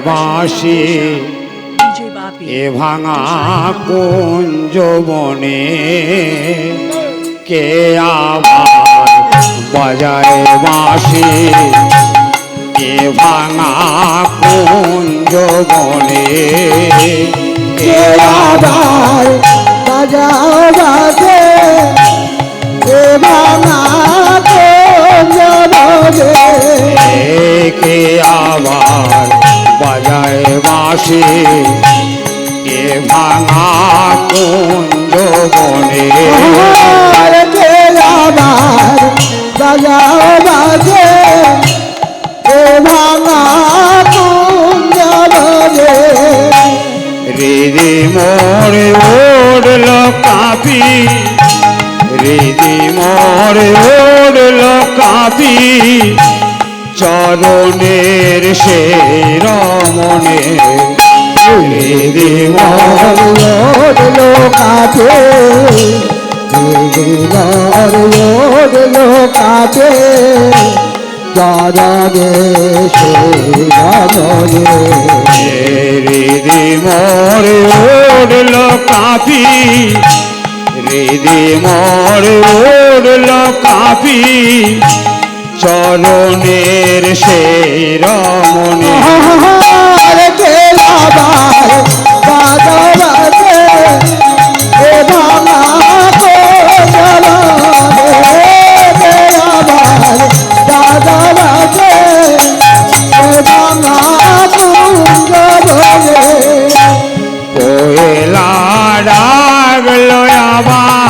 বাঁশি এ ভাঙা কুঞ্জ বনে কে আবার বাজায় বাঁশি এ ভাঙা কুঞ্জ বনে কে আবার বাজাও বাজে এ ভাঙা কুঞ্জ বনে কে আবার বাজায় বাঁশি এ ভাঙা কুঞ্জ বনে কে আবার বাজাও বাজে এ ভাঙা কুঞ্জ বনে হৃদি মোর ওড়ল কাঁপি হৃদি মোর ওড়ল কাঁপি চরণের সে রমণে হৃদি মোর ওড়লো কাছে ওড়লো কাছে চরণে সে রমণে হৃদি মোর ওড়ল কাঁপি হৃদি মোর ওড়ল কাঁপি চরণের সে রমণে কে আবার বাজা বাজে এ ভাঙা কুঞ্জ বনে কে আবার বাজা বাজে এ ভাঙা কুঞ্জ বনে কোয়েলা ডাগলো আবার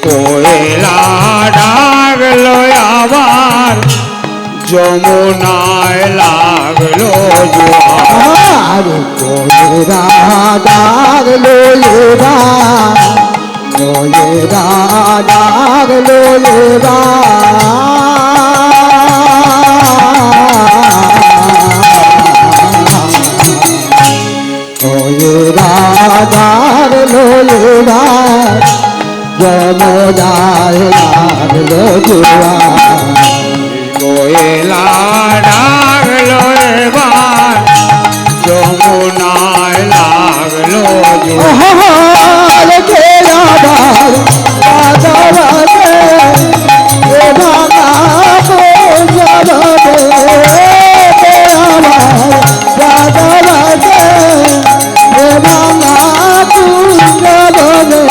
কোয়েলা ডাগলো আবার যমুনায় লাগলো জোয়ার কোয়েরা ডাগলো এবার কোয়েরা ডাগলো কোয়েরা ডাগলো এবার যমুনায় লাগলো জোয়ার কোয়েলা ডাগলো এবার যমুনায় লাগলো জোয়ার কে আবার বাজা বাজে এ ভাঙা কুঞ্জ বনে কে আবার বাজা বাজে এ ভাঙা কুঞ্জ বনে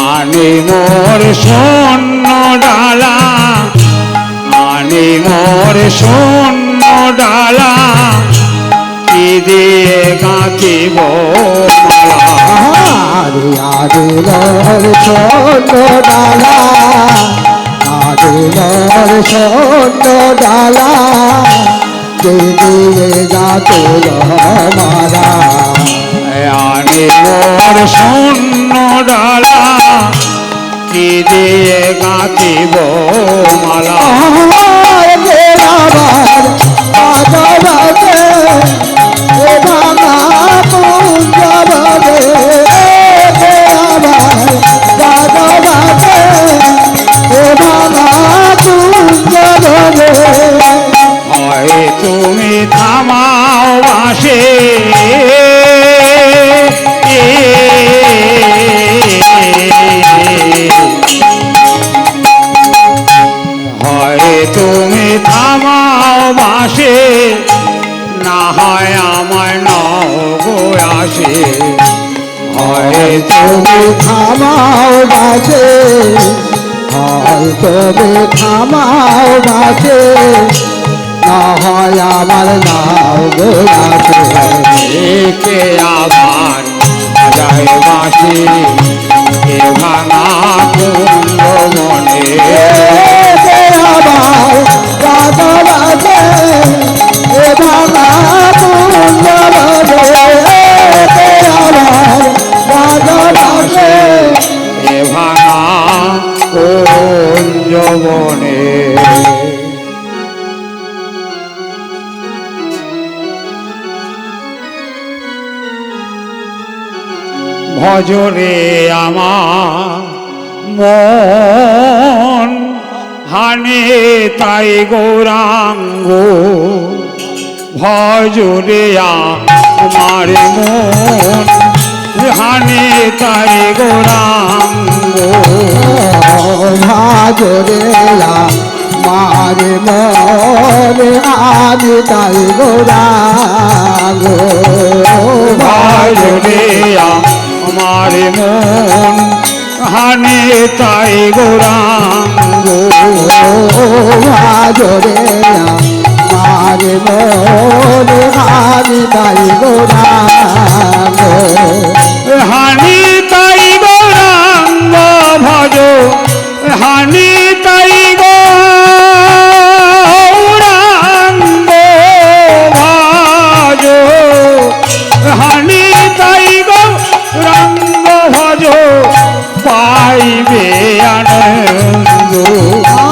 আনি মোর শূন্য ডালা আনি মোর শূন্য ডালা কি দিয়ে গাঁথিব মালা আরে আরে লর ছোট ডালা আরে লর ছোট ডালা কে দিয়ে গাতো মারা আনি মোর শূন্য ডালা কি দিয়ে গাঁথিব মালা কে আবার বাজা বাজে এ ভাঙা কুঞ্জ বনে কে আবার বাজা বাজে এ ভাঙা কুঞ্জ বনে হয় তুমি থামাও বাঁশে হয় তুমি থামাও বাঁশে না হয় আমায় নাও গো আসে হয় তুমি থামাও বাজে হয় তুমি থামাও বাজে না হয় আমার নাও গোলাতে কে আবার বাজায় বাঁশি এ ভাঙা কুঞ্জ মনে কে আবার বাজা বাজে এ ভাঙা কুঞ্জ বনে কে আবার বাজা বাজে এ ভাঙা কুঞ্জ বনে ভজরে আমার মন হানে তাই গৌরাঙ্গ ভজরে আমার মন হানে তাই গৌরাঙ্গ ভাজরে মারে মরে আমি তাই গৌরাঙ্গ ভজরে আমার মন হানে তাই গৌরাঙ্গ ভাজরে মারে মরে আমি তাই গৌরাঙ্গ হানি তাই গৌরাঙ্গ ভজ হানি তাই গৌরাঙ্গ ভজ হানি তাই গৌরাঙ্গ ভজ পাইবে আনন্দ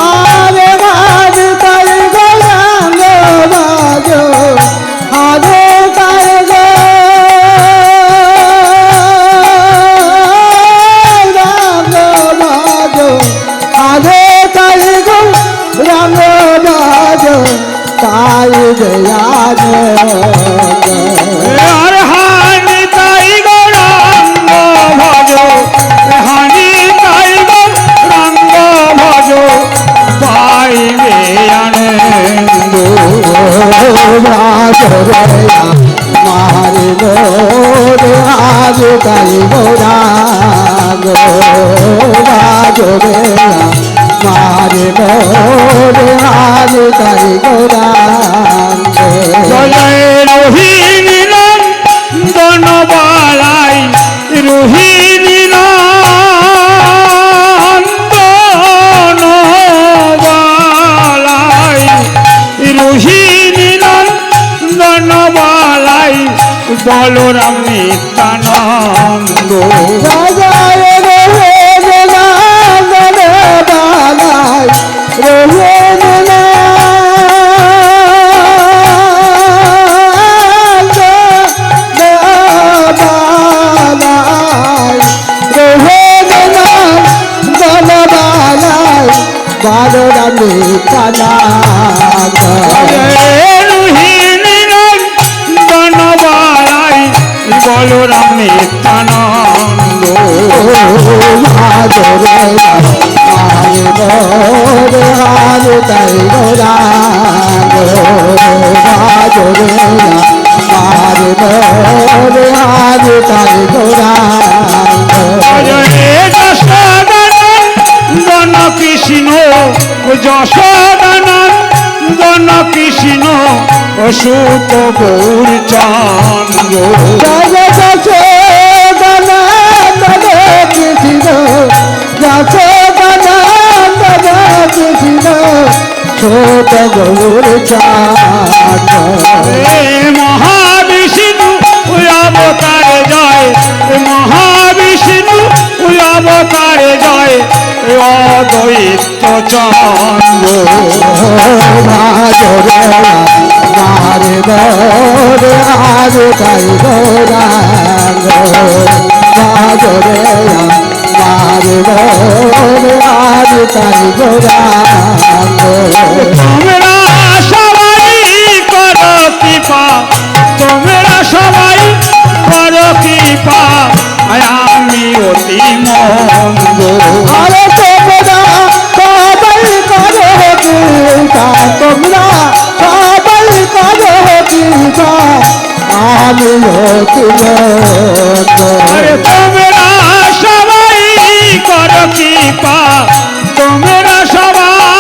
আরে ভাজ তাই গৌরাঙ্গ ভাজ আরে তাই গৌরাঙ্গ ভাজ আরে তাই গৌরাঙ্গ ভাজ তাই দয়াজ আর হানি তাই গৌরাঙ্গ ভজ হানি তাই গৌরাঙ্গ ভজ পাইবে আনন্দ মারে মোরে আজ তাই গৌরাঙ্গ বাজরে মারে মোরে আজ তাই গৌরাঙ্গ জয় রোহিণী নন্দন বালাই রোহিণী নন্দন বালাই রোহিণী নন্দন বালাই বলরাম নিত্যানন্দ জয় রে বালাই বালরামে কানা রোহিণী নন্দন বালাই বলরাম নিত্যানন্দ ভাজরে মারে মোরে হার তাই গৌরাঙ্গ ভাজরে মারে মোরে হার তাই গৌরাঙ্গ যশোদানন্দন কৃষ্ণ যশোদানন্দন কৃষ্ণ সুত গৌর চন্দ্র জয় যশোদানন্দন কৃষ্ণ যশোদানন্দন কৃষ্ণ ছোট গৌর চাঁদ মহাবিষ্ণু অবতারে জয় মহাবিষ্ণু অবতারে জয় অদ্বৈত চন্দ্র ভাজরে মারে মোরে আজ তাই গৌরাঙ্গ ভাজরে মারে মোরে আজ তাই গৌরাঙ্গ তোমরা সবাই করো কৃপা তোমরা সবাই করো কৃপা আমি অতি মন্দ আরে তোমরা সবাই করো কৃপা তোমরা সবাই করো কৃপা আমি অতি আরে তোমরা সবাই করো কৃপা তোমরা সবাই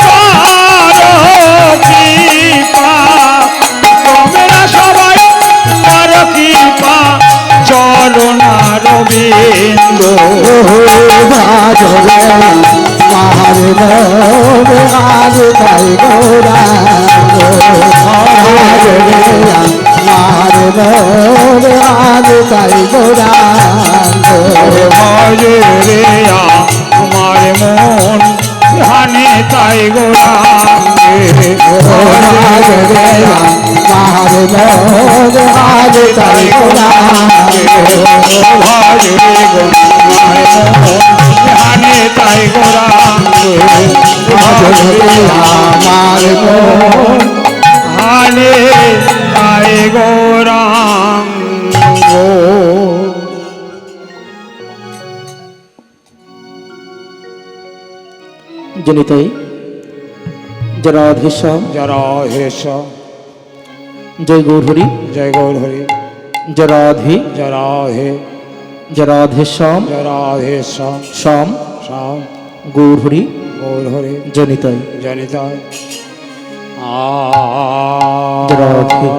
করো কৃপা তোমরা সবাই করো কৃপা চরণারবিন্দ ভাজরে মারে মোরে আজ তাই গৌরাঙ্গ ভাজরে মারে মোরে আজ তাই গৌরাঙ্গ ভজরে আমার মন ধানে তাই গোরাঙ্গে ভাজরে মারে মোরে আজ তাই গৌরাঙ্গ ভজরে গো আমার মন ধানে তাই গোরাঙ্গে রে আমার মন হানে তাই গৌরাঙ্গ। জনিতাই জরাধেশ্যাম জরাধেশ জয় গৌর হরি জয় গৌর হরি জরাধে জরাধে জরাধেশ্যাম জরাধেশ শ্যাম শ্যাম গৌর হরি গৌর হরি জনিতাই জনিতায় জরাধে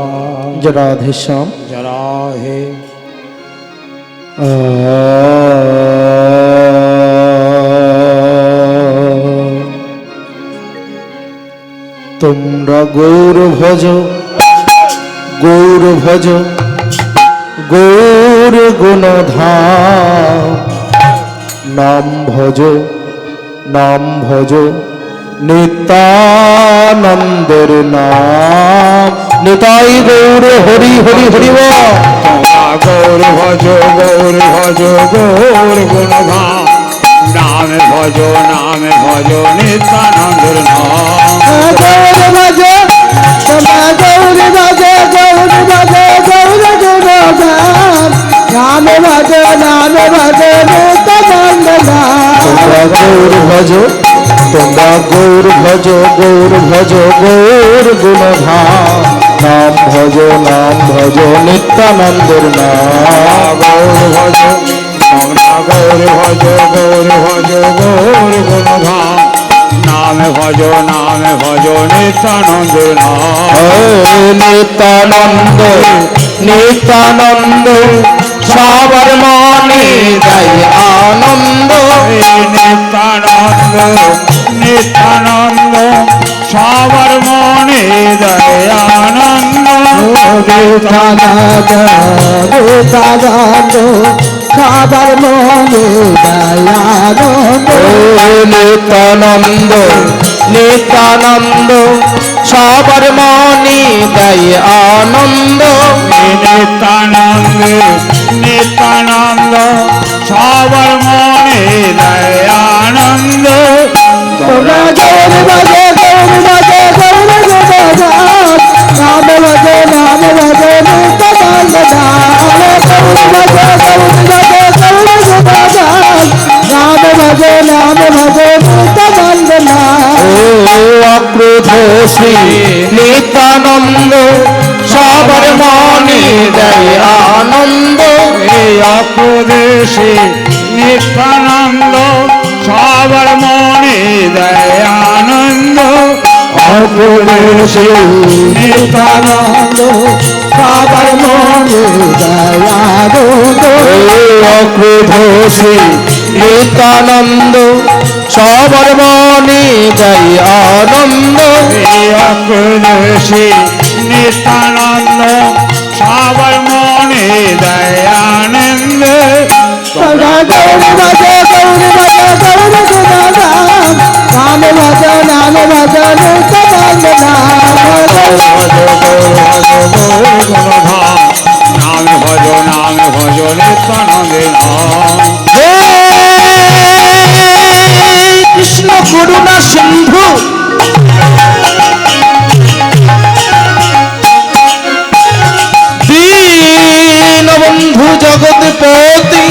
জরাধেশ্যাম জরাহে তোমরা গৌর ভজ গৌর ভজ গৌর গুণধাম নাম ভজ নাম ভজ নিত্যানন্দের নাম নিতাই গৌর হরি হরি হরি বল। তোমরা গৌর ভজ গৌর ভজ গৌর গুণধাম নামে ভজ নিত্যানন্দের নাম। গৌর ভজ তোমরা গৌর ভজ গৌর ভজ গৌর গুণধাম নাম ভজ নিত্যানন্দ নাম। তোমরা গৌর ভজ তোমরা গৌর ভজ গৌর ভজ গৌর গুণধাম নাম ভজ নিত্যানন্দের নাম। গৌর ভজ তোমরা গৌর ভজ গৌর ভজ গৌর গুণধাম নামে ভজ নিত্যানন্দের নাম। নিত্যানন্দ নিত্যানন্দ সবার মনে দেয় আনন্দ। নিত্যানন্দ নিত্যানন্দ সবার মনে দেয় আনন্দ। নিত্যানন্দ নিত্যানন্দ সবার মনে দেয় আনন্দ। নিত্যানন্দ নিত্যানন্দ সবার মনে দেয় আনন্দ। নিত্যানন্দ নিত্যানন্দ সবার মনে দেয় আনন্দ। তোমরা গৌর ভজ গৌর ভজ গৌর গুণধাম নাম ভজ নিত্যানন্দ নাম। গৌর ভজ গৌর ভজ গৌর গুণধাম নাম ভজ নিত্যানন্দ নাম। অক্রোধ শ্রী নিত্যানন্দ সবার মনে দেয় আনন্দ। অপ্রদেশে নিত্যানন্দ সবার মনে দেয় আনন্দ। অপদেশে নিত্যানন্দ সবার মনে দেয় আনন্দ। অক্রোধ শ্রী নিত্যানন্দ সবার মনে দেয় আনন্দ। অপ্রদেশে নিত্যানন্দ সবার মনে দেয় আনন্দ। তোমরা গৌর ভজ গৌর ভজ গৌর গুণধাম নাম ভজ নিত্যানন্দ নাম। গৌর ভজ গৌর গুণধাম নামে ভজ নিত্যানন্দের নাম। হে কৃষ্ণ করুণা সিন্ধু দীনবন্ধু জগৎপতি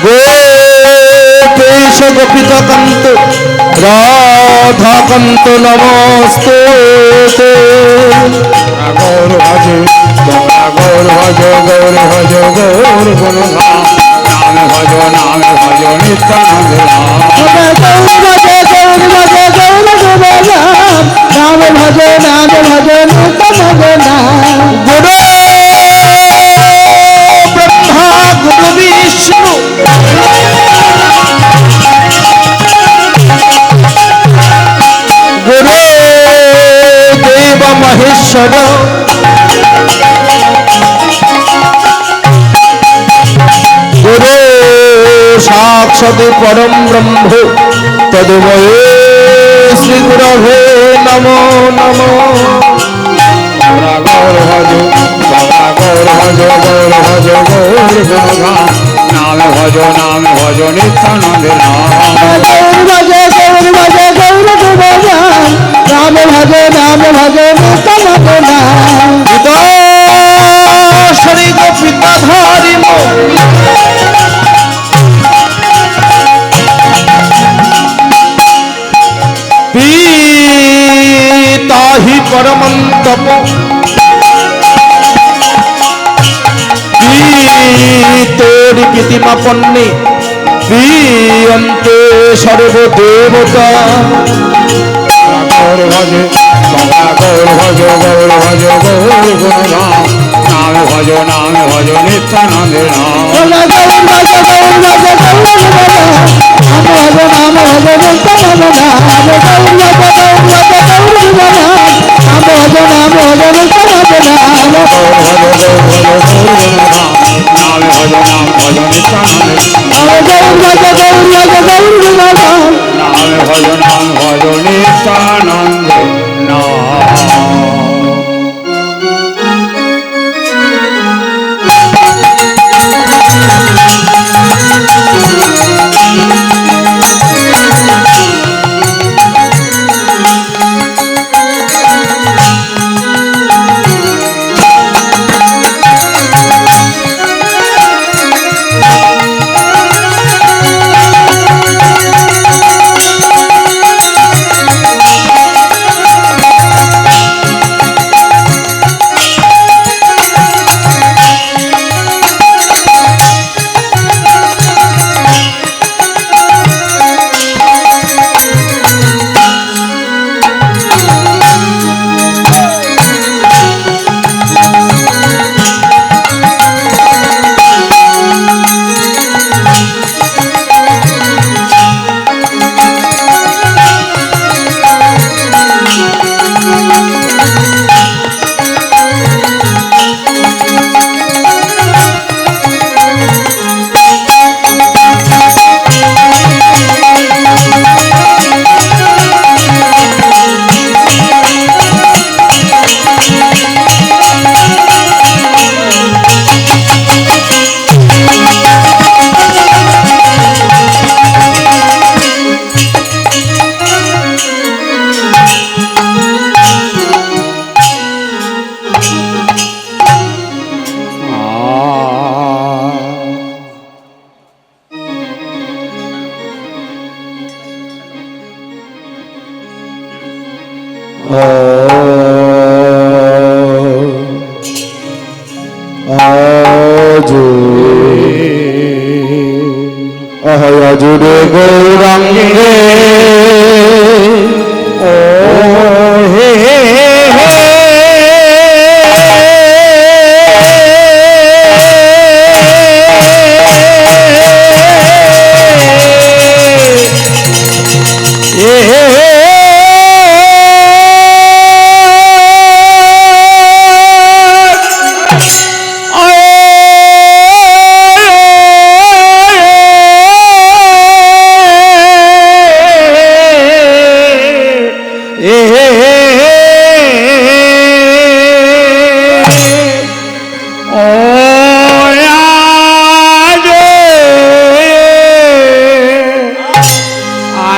গোপেশ গোপিতকান্ত রাধাকান্ত নমস্তে। গৌর ভজ তোমরা গৌর ভজ গৌর ভজ গৌর গুণধাম নামে ভজ নিত্যানন্দের নাম। গৌর ভজ গৌর ভজ গৌর গুণধাম নাম ভজ নিত্যানন্দ নাম। গুরু ব্রহ্মা গুরু বিষ্ণু গুরু দেব মহেশ্বর গুরু সাক্ষাৎ পরম ব্রহ্ম তদ্ময়ে শ্রী গুরবে নমো নমো। তোমরা গৌর ভজ তোমরা গৌর ভজ গৌর ভজ গৌর গুণধাম নামে ভজ নিত্যানন্দের নাম গৌর ভজ গৌর ভজ গৌর গুণগান নাম ভজ নিত্যানন্দ নাম শরী গোপিতা ধরিম পিতাহি পরমন্তপ তোরি প্রীতিমা পন্নে প্রিয়ন্তে সর্বদেবতা গৌর ভজ তোমরা গৌর ভজ গৌর গুণধাম নামে ভজ নিত্যানন্দের নাম গৌর ভজ গৌর ভজ গৌর গুণগান নাম ভজ নিত্যানন্দ নাম গৌর ভজ গৌর ভজ গৌর গুণগান নাম ভজ নিত্যানন্দ নাম গৌর ভজ গৌর গুণধাম নামে ভজ নিত্যানন্দের গৌর ভজ গৌর ভজ গৌর গুণগান নামে ভজ নিত্যানন্দের নাম আজুরে গৌরাঙ্গে ও হে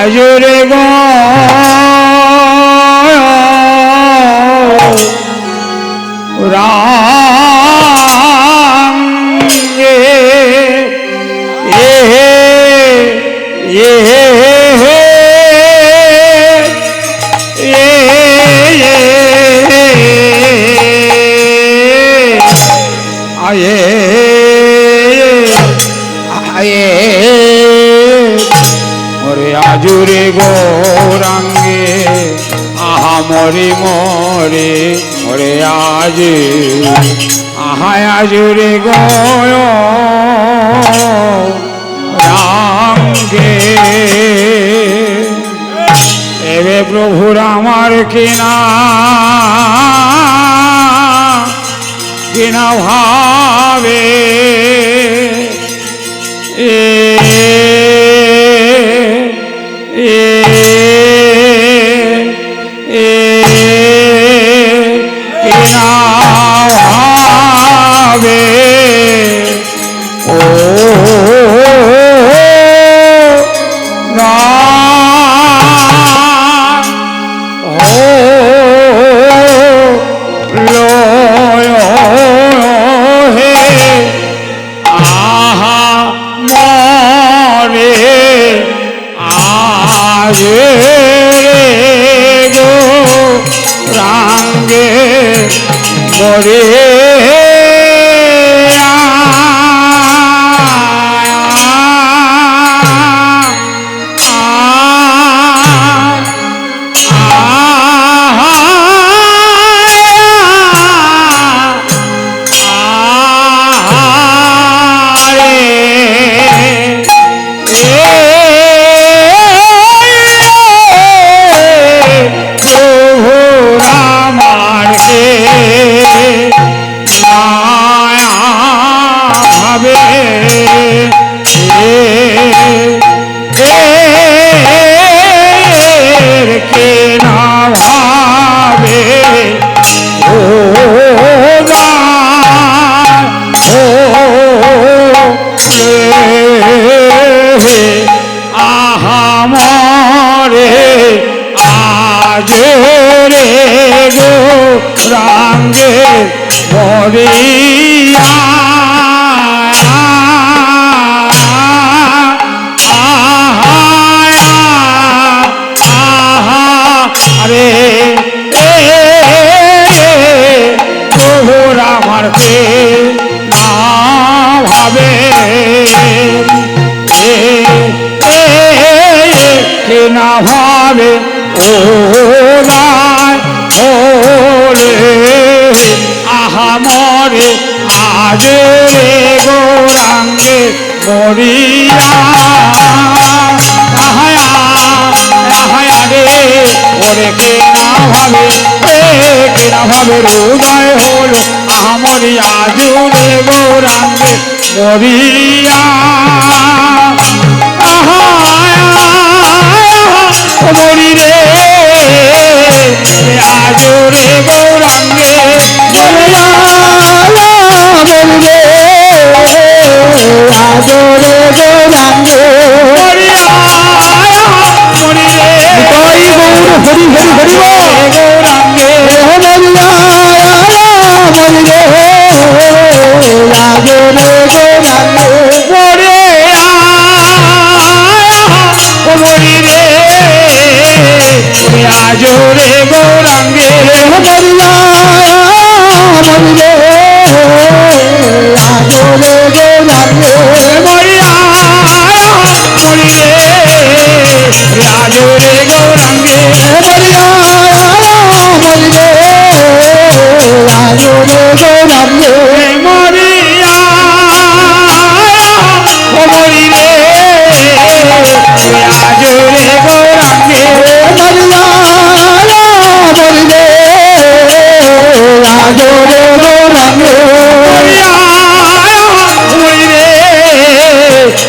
আজুরে রাঙ্গে আজুরে গৌরাঙ্গে আহা মরে মরে মরে আজ আহায় আজুরে গৌরাঙ্গে এবে প্রভুর আমার কিনা কিনা ভাবে ভাবে ও ভাবে ও রায় ওরে আহা মরে আজ রে গৌরাঙ্গে মরিয়া আহায়া রে ওরে কে না ভাবে হৃদয় হলো আহা মরিয়া জুড়ে গৌরাঙ্গে মরিয়া মরি রে আজ রে গৌরাঙ্গে মরিয়া মরিরে আদরে গৌরাঙ্গে মরিয়া মরি রে তাই গৌর হরি হরি হরি গৌরাঙ্গে মরিয়া মরিরে আদরে গৌরাঙ্গে মরে মরি রে আজ রে গৌরাঙ্গে মরিয়া মরিরে আদরে গৌরাঙ্গে মরিয়া মরি রে আজ রে গৌরাঙ্গে মরিয়া মরিরে আদরে গৌরাঙ্গে মরিয়া মরি রে আজ রে গৌরাঙ্গে মরিয়া মরিরে আদরে গৌরাঙ্গে মরিয়া মরি রে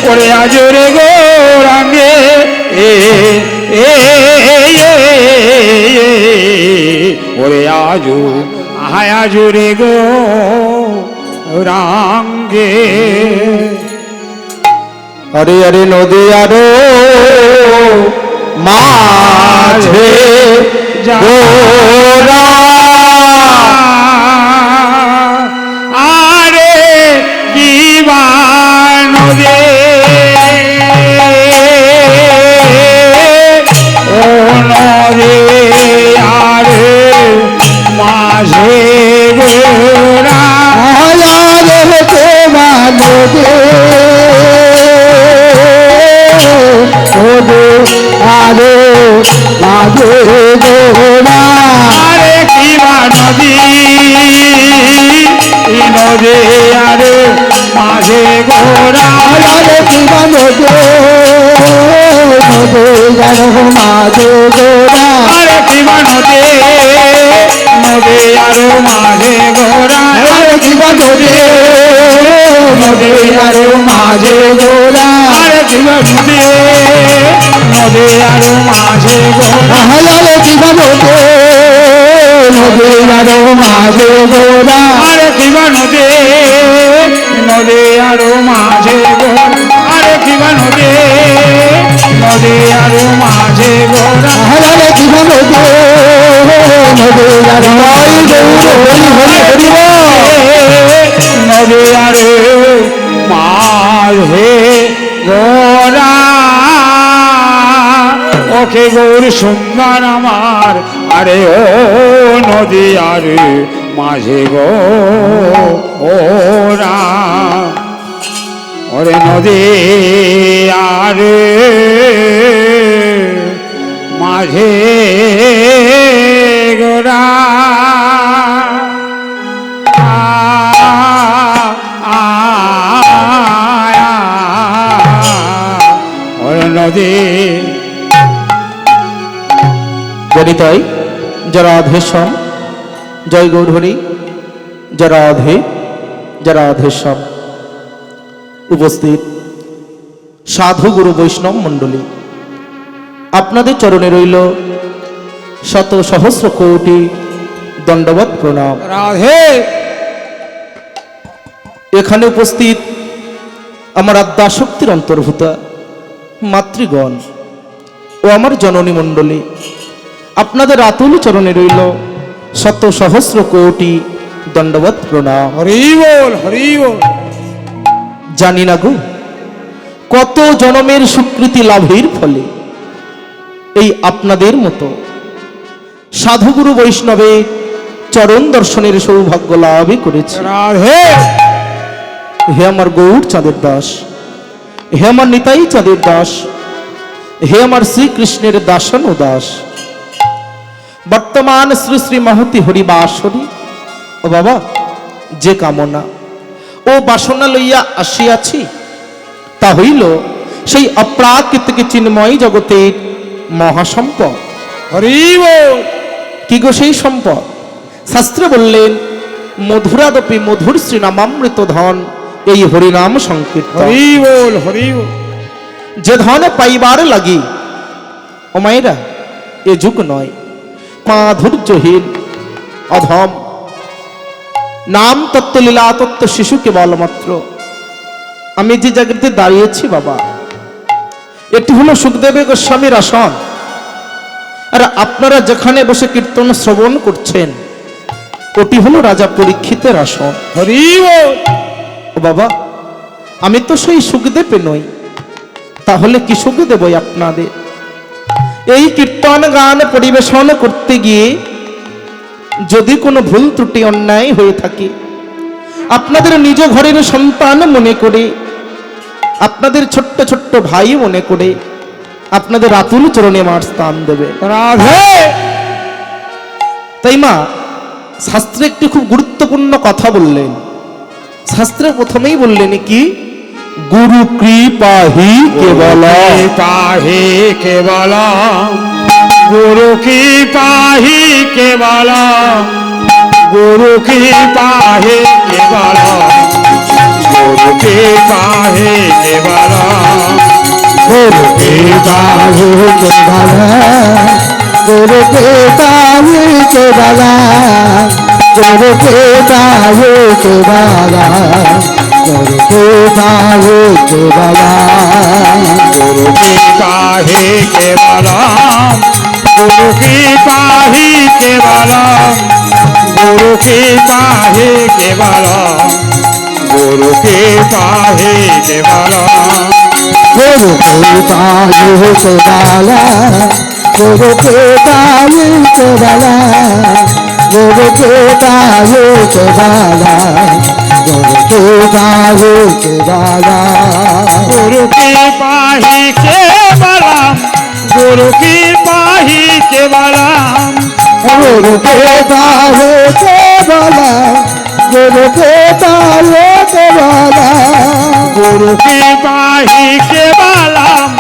ওরে আজ রে গৌরাঙ্গে ওরে আজ আজ রে গৌরাঙ্গে আরে আরে নদী আরো মাঝে গোরা আরে দিবান রে ও নরে আরে মাঝে গোরা আয়ারে তোমারে ওরে আরে মাঝে গোরা আরে কিবা নদী নদী আরে মাঝে গোরা আয়ারে কিবা নদে নদে জানো মাঝে গোরা আরে কিবা নদী নদী আরো মাঝে গোরা আয়ারে কিবা নদে নদে জানো মাঝে গোরা আরে কিবা নদী নদী আরো মাঝে গোরা আয়ারে কিবা নদে নদে জানো মাঝে গোরা আরে কিবা নদী নদী আরো মাঝে গোরা আরে কিবা নদী নদী আরো মাঝে গোরা আয়ারে কিবা নদে নদে জানো মাঝে গোরা নদী আরে মাঝে গোরা ওকে গৌর সুন্দর আমার আরে ও নদী আরে মাঝে গোরা ওরে নদী আরে মাঝে গোরা ওরে নদী জনিতাই যারা অধেশম জয় গৌরহরি যারা অধে যারা অধেশম উপস্থিত সাধু গুরু বৈষ্ণব মণ্ডলী আপনাদের চরণে রইল শত সহস্র কোটি দণ্ডবত প্রণাম। রাধে এখানে উপস্থিত আমার আদ্যাশক্তির অন্তর্ভূতা মাতৃগণ ও আমার জননী মণ্ডলী আপনাদের আতুল চরণে রইল শত সহস্র কোটি দণ্ডবত প্রণাম। হরি বল হরি বল। জানি না গো কত জনমের স্বীকৃতি লাভের ফলে এই আপনাদের মতো সাধুগুরু বৈষ্ণবে চরণ দর্শনের সৌভাগ্য লাভই করেছে। রাধে হে আমার গৌর চাঁদের দাস, হে আমার নিতাই চাঁদের দাস, হে আমার শ্রীকৃষ্ণের দাসন দাস, বর্তমান শ্রী শ্রী মহতি হরিবাসরি ও বাবা যে কামনা ও বাসনা লইয়া আসিয়াছি তা হইল সেই অপ্রাকৃতিক চিন্ময় জগতের মহাসম্পদ। হরি বল। কি গো সেই সম্পদ? শাস্ত্রে বললেন মধুরাদপি মধুর শ্রীনামামৃত ধন এই হরিনাম সংকীর্তন। হরি বল, হরি বল। যে ধন পাইবার লাগি ও মায়েরা এ যুগ নয়, মাধুর্যহীন অধম নাম তত্ত্ব লীলা তত্ত্ব শিশু কেবলমাত্র। আমি যে জায়গাতে দাঁড়িয়েছি বাবা, এটি হলো সুখদেব গোস্বামীর আসন, আর আপনারা যেখানে বসে কীর্তন শ্রবণ করছেন ওটি হলো রাজা পরীক্ষিতের আসন। হরি বল। ও বাবা, আমি তো সেই সুখদেবে নই, তাহলে কি সুখদেবই আপনাদের? এই কীর্তন গান পরিবেশন করতে গিয়ে যদি কোনো ভুল ত্রুটি অন্যায় হয়ে থাকে, আপনাদের নিজ ঘরের সন্তান মনে করে, আপনাদের ছোট্ট ছোট্ট ভাই মনে করে আপনাদের আতুল চরণে মার স্থান দেবে। রাধে। তাই মা শাস্ত্রে একটি খুব গুরুত্বপূর্ণ কথা বললেন। শাস্ত্রে প্রথমেই বললেন কি, গুরু কৃপাহি কেবল। পাহি কেবল, গুরু কি পাহি কেবল, গুরু কি পাহি কেবল, গুরু কি পাহি কেবল, গুরু কে বাহু কে বালা, গুরু কে বাহু কে বালা, গুরু কে বাহু কে বালা, গুরু কে বাহু কে বালা, গুরু কি পাহি কেবল, গুরু কি পাহি কেবল, গুরু কি পাহি কেবল, গুরু কি পাহি কেবল, গুরু কে বাহু কে বালা, গুরু কে বাহু কে বালা, গুরু কে বাহু কে বালা, গুরু কে বাহু কে বালা, गुरु की पाही के बलम, गुरु की पाही के बलम, गुरु के बाहु के बाला, गुरु के बाहु के बाला, गुरु की पाही के बलम,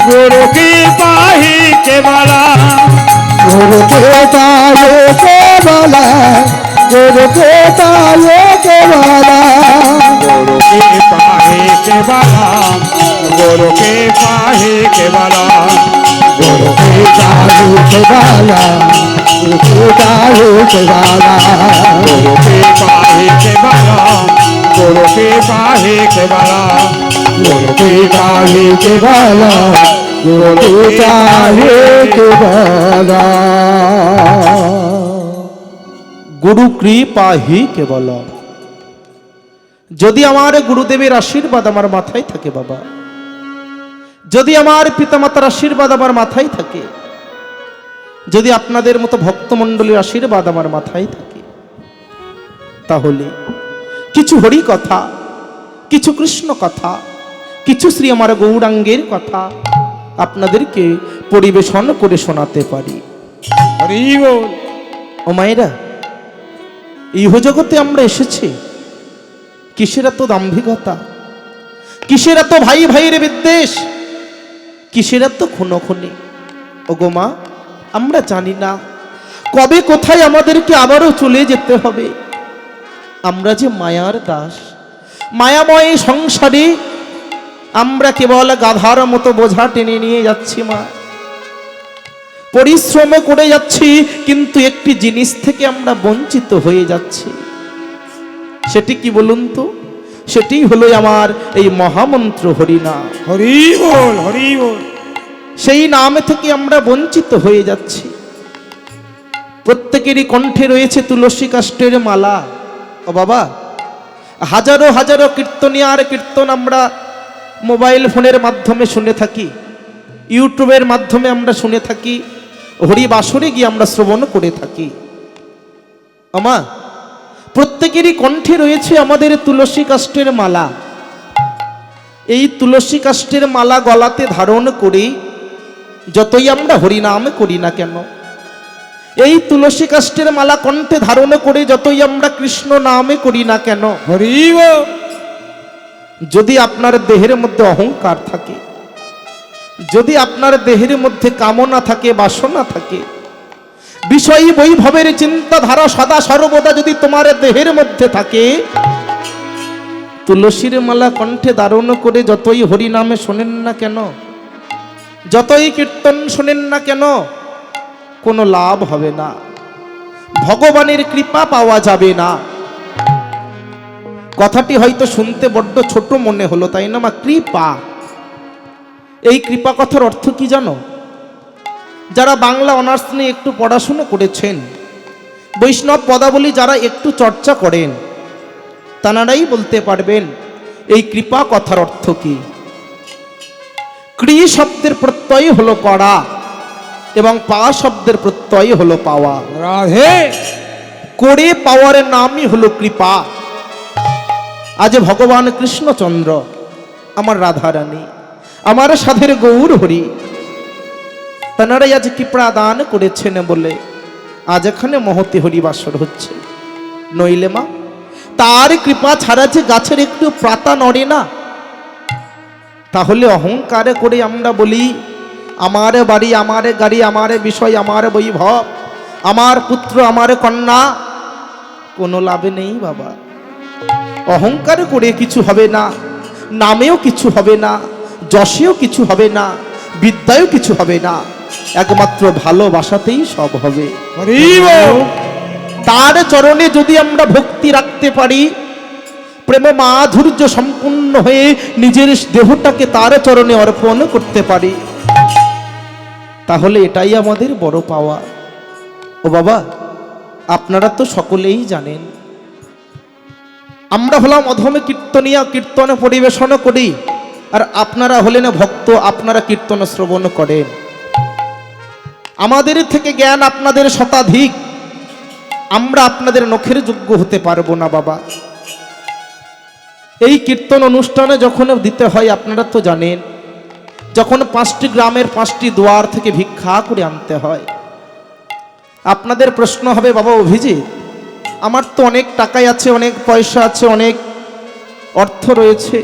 गुरु की पाही के बलम, गुरु के बाहु के बाला, गुरु के बाहु के बाला, गुरु की पाही के बलम, गुरु की पाही के बलम, गुरु की बाहु के बाला, गुरु के बाहु के बाला, गुरु की पाही के बलम, गुरु की पाही के बलम, गुरु की पाही के बाला, गुरु के बाहु के बाला। গুরু কৃপাহি কেবল। যদি আমার গুরুদেবের আশীর্বাদ আমার মাথায় থাকে বাবা, যদি আমার পিতামাতার আশীর্বাদ আমার মাথায় থাকে, যদি আপনাদের মতো ভক্তমণ্ডলীর আশীর্বাদ আমার মাথায় থাকে, তাহলে কিছু হরি কথা, কিছু কৃষ্ণ কথা, কিছু শ্রী আমার গৌরাঙ্গের কথা আপনাদেরকে পরিবেশন করে শোনাতে পারি। हरि बोल। ও মায়েরা, ইহজগতে আমরা এসেছি কিসের এত দাম্ভিকতা, কিসের এত ভাই ভাইয়ের বিদ্বেষ, কিসের এত খুনোখুনি? ও গো মা, আমরা জানি না কবে কোথায় আমাদেরকে আবারও চলে যেতে হবে। আমরা যে মায়ার দাস, মায়াময় সংসারে আমরা কেবল গাধার মতো বোঝা টেনে নিয়ে যাচ্ছি মা, পরিশ্রম করে যাচ্ছি, কিন্তু একটি জিনিস থেকে আমরা বঞ্চিত হয়ে যাচ্ছি। সেটি কি বলুন তো? সেটি হলো আমার এই মহামন্ত্র হরিনাম। हरि बोल, हरि बोल। সেই নাম থেকে আমরা বঞ্চিত হয়ে যাচ্ছি। প্রত্যেকেরই কণ্ঠে রয়েছে তুলসী কাষ্ঠের মালা। ও বাবা, হাজারো হাজারো কীর্তনিয়ার কীর্তন আমরা মোবাইল ফোনের মাধ্যমে শুনে থাকি, ইউটিউবের মাধ্যমে আমরা শুনে থাকি, হরিবাসরে গিয়ে আমরা শ্রবণ করে থাকি। আমা, প্রত্যেকেরই কণ্ঠে রয়েছে আমাদের তুলসী কাষ্ঠের মালা। এই তুলসী কাষ্ঠের মালা গলাতে ধারণ করে যতই আমরা হরিনাম করি না কেন, এই তুলসী কাষ্ঠের মালা কণ্ঠে ধারণ করে যতই আমরা কৃষ্ণ নামে করি না কেন, হরি বল। যদি আপনার দেহের মধ্যে অহংকার থাকে, যদি আপনার দেহের মধ্যে কামনা থাকে, বাসনা থাকে, বিষয়ী বৈভবের চিন্তাধারা সদা সর্বদা যদি তোমার দেহের মধ্যে থাকে, তুলসীর মালা কণ্ঠে ধারণ করে যতই হরিনামে শোনেন না কেন, যতই কীর্তন শোনেন না কেন, কোনো লাভ হবে না, ভগবানের কৃপা পাওয়া যাবে না। কথাটি হয়তো শুনতে বড্ড ছোট মনে হলো, তাই না মা? কৃপা, এই কৃপা কথার অর্থ কি জানো? যারা বাংলা অনার্স নিয়ে একটু পড়াশুনো করেছেন, বৈষ্ণব পদাবলী যারা একটু চর্চা করেন, তানারাই বলতে পারবেন এই কৃপা কথার অর্থ কি। কৃ শব্দের প্রত্যয় হলো করা এবং পা শব্দের প্রত্যয় হলো পাওয়া। রাধে। করে পাওয়ার নামই হলো কৃপা। আজ ভগবান কৃষ্ণচন্দ্র, আমার রাধারানী, আমার সাধের গৌর হরি, তানারাই আজ কৃপা দান করেছেন বলে আজ এখানে মহতি হরিবাসর হচ্ছে। নইলে মা, তার কৃপা ছাড়া যে গাছের একটু পাতা নড়ে না। তাহলে অহংকারে করে আমরা বলি আমার বাড়ি, আমার গাড়ি, আমার বিষয়, আমার বৈভব, আমার পুত্র, আমার কন্যা, কোনো লাভে নেই বাবা। অহংকার করে কিছু হবে না, নামেও কিছু হবে না, যশেও কিছু হবে না, বিদ্যায়ও কিছু হবে না, একমাত্র ভালোবাসাতেই সব হবে। হরি বল। তার চরণে যদি আমরা ভক্তি রাখতে পারি, প্রেম মাধুর্য সম্পূর্ণ হয়ে নিজের দেহটাকে তার চরণে অর্পণ করতে পারি, তাহলে এটাই আমাদের বড় পাওয়া। ও বাবা, আপনারা তো সকলেই জানেন আমরা হলাম অধমে কীর্তনিয়া, কীর্তন পরিবেশন করি, আর আপনারা হলেন ভক্ত, আপনারা কীর্তন শ্রবণ করেন। আমাদের থেকে জ্ঞান আপনাদের শতাধিক, আমরা আপনাদের নখের যোগ্য হতে পারবো না বাবা। এই কীর্তন অনুষ্ঠানে যখন দিতে হয়, আপনারা তো জানেন, যখন 5টি গ্রামের 5টি দুয়ার থেকে ভিক্ষা করে আনতে হয়। আপনাদের প্রশ্ন হবে, বাবা অভিজিৎ, আমার তো অনেক টাকাই আছে, অনেক পয়সা আছে, অনেক অর্থ রয়েছে,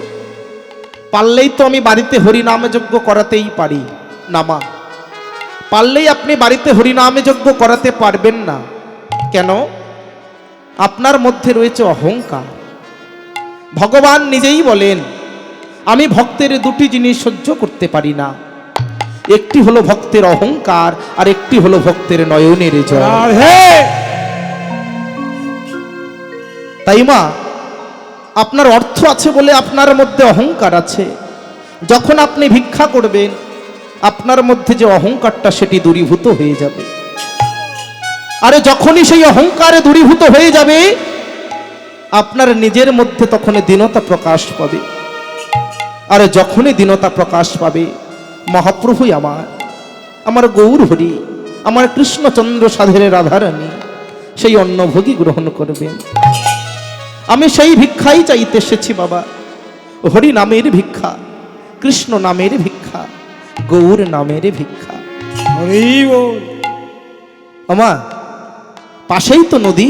পারলেই তো আমি বাড়িতে হরিনামে যজ্ঞ করাতেই পারি। না মা, পারলেই আপনি বাড়িতে হরিনামে যজ্ঞ করাতে পারবেন না। কেন? আপনার মধ্যে রয়েছে অহংকার। ভগবান নিজেই বলেন, আমি ভক্তের দুটি জিনিস সহ্য করতে পারি না, একটি হলো ভক্তের অহংকার, আর একটি হলো ভক্তের নয়নের জল। রাধে। তাই মা, আপনার অর্থ আছে বলে আপনার মধ্যে অহংকার আছে। যখন আপনি ভিক্ষা করবেন, আপনার মধ্যে যে অহংকারটা সেটি দূরীভূত হয়ে যাবে। আরে যখনই সেই অহংকারে দূরীভূত হয়ে যাবে, আপনার নিজের মধ্যে তখন দীনতা প্রকাশ পাবে। আর যখনই দীনতা প্রকাশ পাবে, মহাপ্রভুই আমার গৌর হরি, আমার কৃষ্ণচন্দ্র সাধের রাধারানী সেই অন্নভোগী গ্রহণ করবেন। আমি সেই ভিক্ষাই চাইতে এসেছি বাবা, হরি নামের ভিক্ষা, কৃষ্ণ নামের ভিক্ষা, গৌর নামের ভিক্ষা। হরি বল। আমা, পাশেই তো নদী,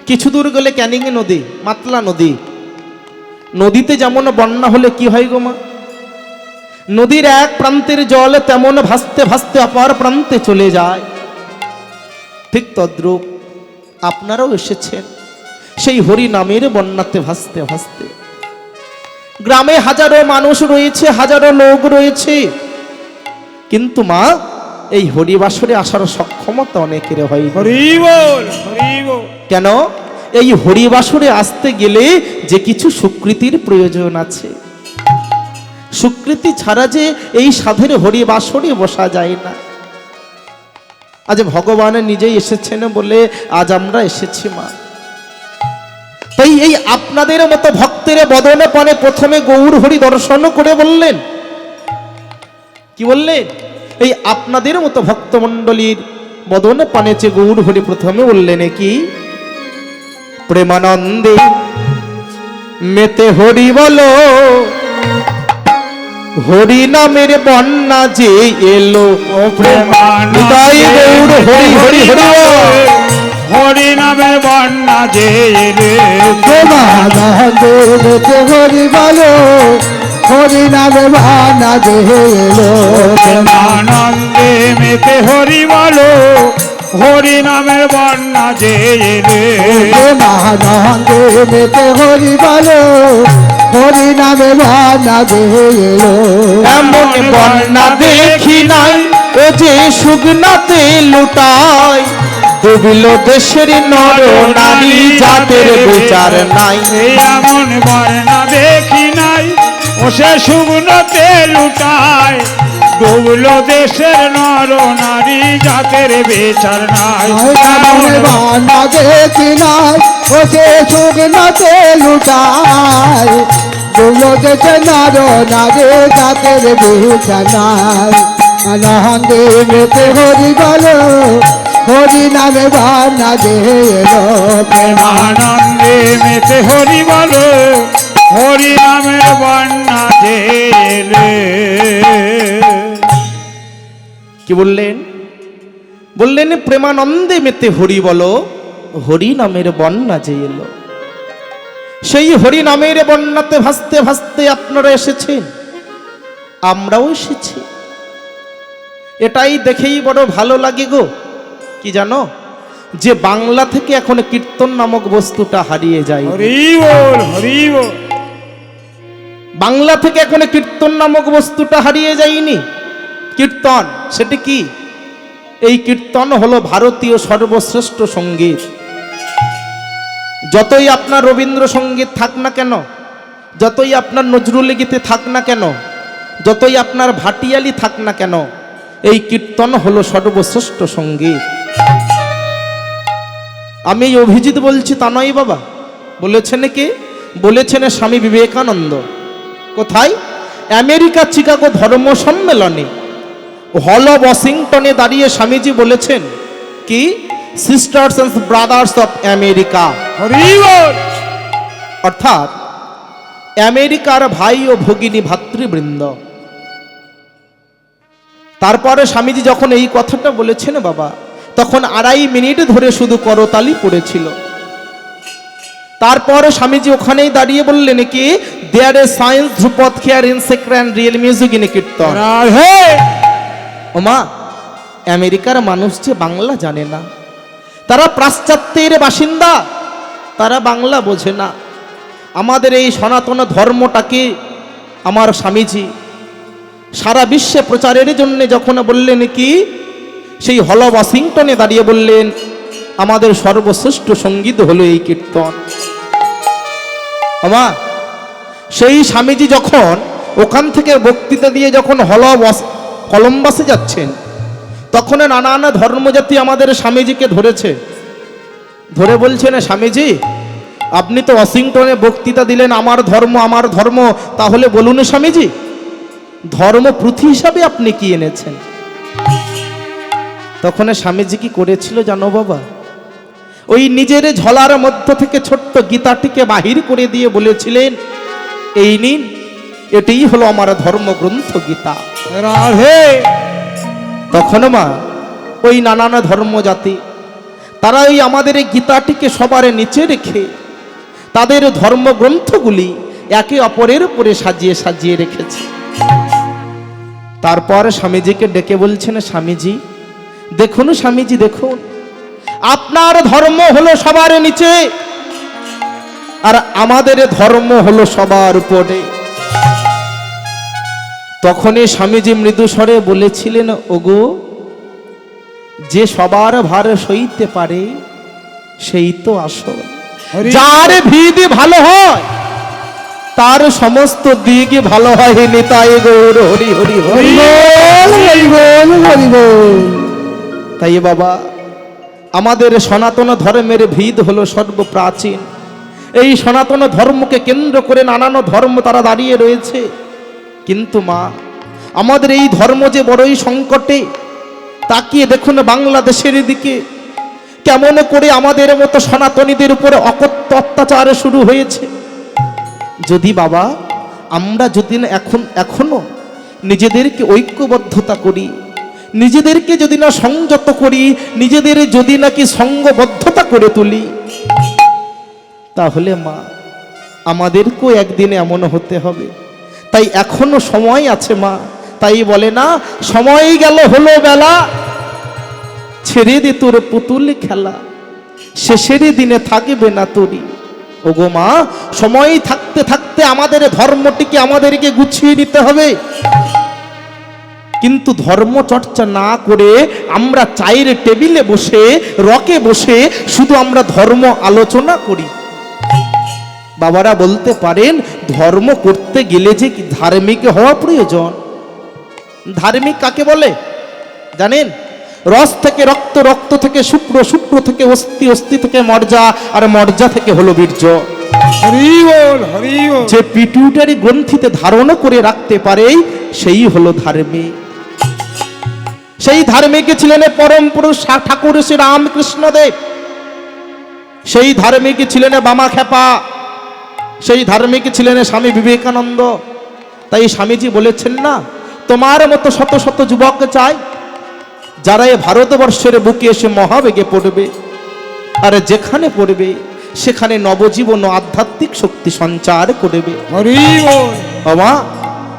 কিছু দূর গেলে ক্যানিং নদী, মাতলা নদী। নদীতে যেমন বন্যা হলে কি হয় গো মা, নদীর এক প্রান্তের জল তেমন ভাসতে ভাসতে অপর প্রান্তে চলে যায়, ঠিক তদ্রূপ আপনারাও এসেছেন সেই হরি নামের বন্যাতে ভাসতে ভাসতে। গ্রামে হাজারো মানুষ রয়েছে, হাজারো লোক রয়েছে, কিন্তু মা এই হরিবাসরে আসার সক্ষমতা অনেকের হয়। হরি বল। হরি বল। কেন? এই হরিবাসরে আসতে গেলে যে কিছু স্বীকৃতির প্রয়োজন আছে। স্বীকৃতি ছাড়া যে এই সাধের হরিবাসরে বসা যায় না। আজ ভগবান নিজেই এসেছেন বলে আজ আমরা এসেছি মা। তাই এই আপনাদের মতো ভক্তের বদনে পানে প্রথমে গৌর হরি দর্শন করে বললেন, কি বললেন? এই আপনাদের মতো ভক্তমণ্ডলীর বদনে পানে যে গৌর হরি প্রথমে বললেন কি, প্রেমানন্দে মেতে হরি বলো, হরি নামের বন্যা যে এলো ও প্রেমানন্দে হৃদয় গৌর হরি হরি হরি বল। হরি নামের বন্যা যে এলে প্রেমানন্দে মেতে হরি বলো হরি নামে বানা যে এলো প্রেমানন্দে মেতে হরি বলো হরি নামের বন্যা যে এলে প্রেমানন্দে মেতে হরি বলো হরি নামে বানা যে এলো এমন বন্যা দেখি নাই ও যে শুকনাতে লুটায় ডুবিল দেশের নর নারী জাতের বিচার নাই এই এমন বর্ণা দেখি নাই ও সে শুকনোতে লুটায় ডুবলো দেশের নর নারী জাতের বিচার নাই এমন বানা দেখি নাই ও যে শুকনাতে লুটায় দুলো দেশে নার নারে জাতের বিছানায় আনন্দে মেতে হরি বলো হরি নামে বানা যে এলো প্রেমানন্দে মেতে হরি বলো হরি নামের বন্যা যে এলে কি বললেন? বললেন প্রেমানন্দে মেতে হরি বলো হরি নামের বন্যা যে এলো। সেই হরি নামের বন্যাতে ভাসতে ভাসতে আপনারা এসেছেন, আমরাও এসেছি। এটাই দেখেই বড় ভালো লাগে গো। কি জানো, যে বাংলা থেকে এখন কীর্তন নামক বস্তুটা হারিয়ে যায়। হরি বল হরি বল। বাংলা থেকে এখন কীর্তন নামক বস্তুটা হারিয়ে যায়নি। কীর্তন সেটি কি? এই কীর্তন হলো ভারতীয় সর্বশ্রেষ্ঠ সঙ্গীত। যতই আপনার রবীন্দ্রসঙ্গীত থাক না কেন, যতই আপনার নজরুল গীতে থাক না কেন, যতই আপনার ভাটিয়ালি থাক না কেন, এই কীর্তন হলো সর্বশ্রেষ্ঠ সঙ্গীত। আমি এই অভিজিৎ বলছি তা নয় বাবা, বলেছেন কে? বলেছেন স্বামী বিবেকানন্দ। কোথায়? আমেরিকা চিকাগো ধর্ম সম্মেলনে হল অফ ওয়াশিংটনে দাঁড়িয়ে স্বামীজি বলেছেন কি, sisters and brothers of America, Hari বল। অর্থাৎ আমেরিকার ভাই ও ভগিনী ভাতৃবৃন্দ। তারপরে স্বামীজি যখন এই কথাটা বলেছেন বাবা, তখন 2.5 মিনিট ধরে শুধু করতালি পড়েছিল। তারপরে স্বামীজি ওখানেই দাঁড়িয়ে বললেন কি, there a science Dhrupad khayal in sacred real music in kirtan. Radhe ওমা, আমেরিকার মানুষ যে বাংলা জানে না, তারা পাশ্চাত্যের বাসিন্দা, তারা বাংলা বোঝে না। আমাদের এই সনাতন ধর্মটাকে আমার স্বামীজি সারা বিশ্বে প্রচারের জন্য যখন বললেন কি, সেই হল অফ ওয়াশিংটনে দাঁড়িয়ে বললেন আমাদের সর্বশ্রেষ্ঠ সঙ্গীত হলো এই কীর্তন। আমা, সেই স্বামীজি যখন ওখান থেকে বক্তৃতা দিয়ে যখন হল অফ কলম্বাসে যাচ্ছেন, তখন নানান ধর্মজাতি আমাদের স্বামীজিকে ধরেছে, ধরে বলছেন স্বামীজি আপনি তো ওয়াশিংটনে বক্তৃতা দিলেন আমার ধর্ম, তাহলে বলুন স্বামীজি ধর্মপ্রতি হিসাবে আপনি কি এনেছেন? তখন স্বামীজি কি করেছিল জানো বাবা? ওই নিজের ঝলার মধ্য থেকে ছোট্ট গীতাটিকে বাহির করে দিয়ে বলেছিলেন, এই নিন, এটাই হলো আমার ধর্মগ্রন্থ গীতা। রাধে তখন মা ওই নানান ধর্মজাতি তারা ওই আমাদের এই গীতাটিকে সবার নিচে রেখে তাদের ধর্মগ্রন্থগুলি একে অপরের উপরে সাজিয়ে সাজিয়ে রেখেছে। তারপর স্বামীজিকে ডেকে বলছেন, স্বামীজি দেখুন, স্বামীজি দেখুন, আপনার ধর্ম হলো সবার নিচে আর আমাদের ধর্ম হলো সবার উপরে। তখনই স্বামীজি মৃদু স্বরে বলেছিলেন, ওগো, যে সবার ভার সইতে পারে সেই তো আসল। যার ভিত ভালো হয় তার সমস্ত দিক ভালো হয়। হে নিতাই গৌর হরি হরি হরি। হরি বল হরি বল। তাই বাবা, আমাদের সনাতন ধর্মের ভিত হলো সর্বপ্রাচীন। এই সনাতন ধর্মকে কেন্দ্র করে নানান ধর্ম তারা দাঁড়িয়ে রয়েছে। কিন্তু মা, আমাদের এই ধর্ম যে বড়ই সংকটে। তাকিয়ে দেখুন বাংলাদেশের দিকে, কেমন করে আমাদের মতো সনাতনীদের উপরে অকথ্য অত্যাচার শুরু হয়েছে। যদি বাবা আমরা যদি এখনো নিজেদেরকে ঐক্যবদ্ধতা করি, নিজেদেরকে যদি না সংযত করি, নিজেদের যদি নাকি সঙ্গবদ্ধতা করে তুলি, তাহলে মা আমাদেরকেও একদিন এমন হতে হবে। তাই এখনো সময় আছে মা। তাই বলে না, সময় গেল হলো বেলা, ছেড়ে দে তোর পুতুল খেলা, শেষের দিনে থাকবে না তোরি। ওগো মা, সময় থাকতে থাকতে আমাদের ধর্মটিকে আমাদেরকে গুছিয়ে নিতে হবে। কিন্তু ধর্ম চর্চা না করে আমরা চায়ের টেবিলে বসে, রকে বসে শুধু আমরা ধর্ম আলোচনা করি। বাবারা বলতে পারেন, ধর্ম করতে গেলে যে কি ধার্মিক হওয়া প্রয়োজন। ধার্মিক কাকে বলে জানেন? রস থেকে রক্ত, রক্ত থেকে শুক্র, শুক্র থেকে অস্থি, অস্থি থেকে মর্যা, আর মর্যা থেকে হলো বীর্য। হরি বল, হরি বল। যে পিটুইটারি গ্রন্থিতে ধারণ করে রাখতে পারে সেই হলো ধার্মিক। সেই ধার্মিক ছিলেন পরম পুরুষ ঠাকুর শ্রী রামকৃষ্ণ দেব। সেই ধার্মিক ছিলেন বামা খেপা। সেই ধার্মিক ছিলেন স্বামী বিবেকানন্দ। তাই স্বামীজি বলেছেন না, তোমার মতো শত শত যুবক চাই, যারা এই ভারতবর্ষের বুকে এসে মহাবেগে পড়বে, আর যেখানে পড়বে সেখানে নবজীবন ও আধ্যাত্মিক শক্তি সঞ্চার করবে। হরি বল। বাবা,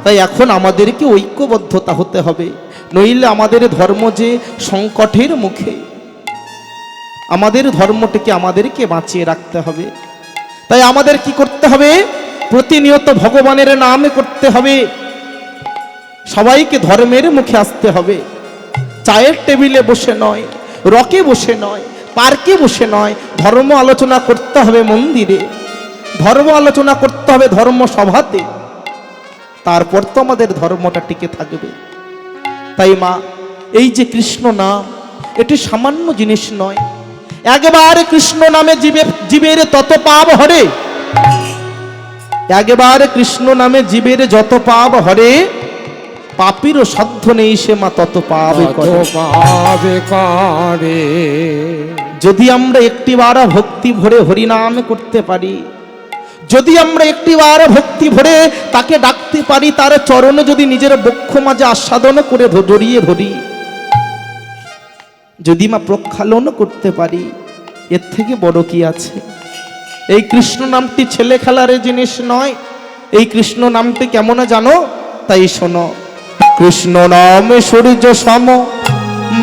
তাই এখন আমাদেরকে ঐক্যবদ্ধতা হতে হবে, নইলে আমাদের ধর্ম যে সংকটের মুখে। আমাদের ধর্মটিকে আমাদেরকে বাঁচিয়ে রাখতে হবে। তাই আমাদের কি করতে হবে? প্রতিনিয়ত ভগবানের নাম করতে হবে, সবাইকে ধর্মের মুখে আসতে হবে। চায়ের টেবিলে বসে নয়, রকে বসে নয়, পার্কে বসে নয়, ধর্ম আলোচনা করতে হবে মন্দিরে, ধর্ম আলোচনা করতে হবে ধর্ম সভাতে। তারপর তো আমাদের ধর্মটা টিকে থাকবে। তাই মা, এই যে কৃষ্ণ নাম, এটি সামান্য জিনিস নয়। একবার কৃষ্ণ নামে জীবের তত পাপ হরে, একবার কৃষ্ণ নামে জীবের যত পাপ হরে, পাপীরও সাধ্য নেই সে মা তত পাপ করে। যদি আমরা একটিবার ভক্তি ভরে হরিনাম করতে পারি, যদি আমরা একটিবার ভক্তি ভরে তাকে ডাকতে পারি, তার চরণে যদি নিজের বক্ষ মাঝে আস্বাদন করে জড়িয়ে ধরি, যদি মা প্রক্ষালন করতে পারি, এর থেকে বড় কি আছে? এই কৃষ্ণ নামটি ছেলে খেলার জিনিস নয়। এই কৃষ্ণ নামটি কেমন জানো? তাই শোনো, কৃষ্ণ নাম সূর্য সম,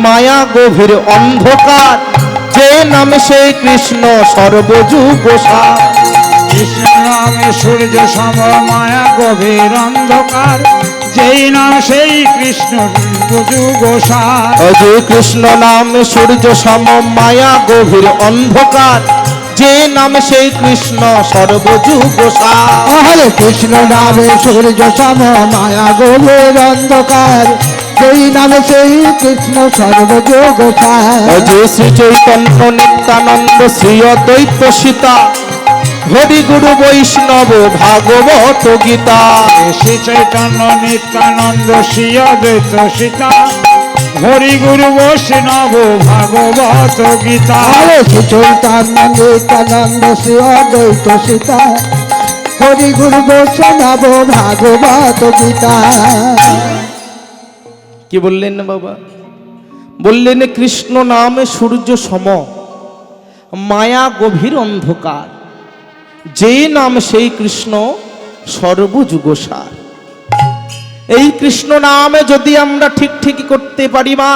মায়া গভীর অন্ধকার, যে নামে সেই কৃষ্ণ সর্বযুগ সার। কৃষ্ণ নামে সূর্য সম, মায়া গভীর অন্ধকার, যেই নাম সেই কৃষ্ণ যুগ সার। যে কৃষ্ণ নামে সূর্য সম, মায়া গভীর অন্ধকার, যে নাম সেই কৃষ্ণ সর্বযুগ সার। হরে কৃষ্ণ নামে সূর্য সম, মায়া গভীর অন্ধকার, সেই নামে সেই কৃষ্ণ সর্বযোগ সার। যে শ্রী চৈতন্য নিত্যানন্দ শ্রী অদ্বৈত সীতা, হরি গুরু বৈষ্ণব ভাগবত গীতা। শ্রী চৈতন্য নিত্যানন্দ শ্রী অদ্বৈত সীতা, হরি গুরু বৈষ্ণব ভাগবত গীতা। হরে শ্রী চৈতন্য নিত্যানন্দ শ্রী অদ্বৈত সীতা, হরি গুরু বৈষ্ণব ভাগবত গীতা। কি বললেন না বাবা? বললেন কৃষ্ণ নামে সূর্য সম, মায়া গভীর অন্ধকার, যে নাম সেই কৃষ্ণ সর্বযুগ সার। এই কৃষ্ণ নামে যদি আমরা ঠিক ঠিক করতে পারি মা,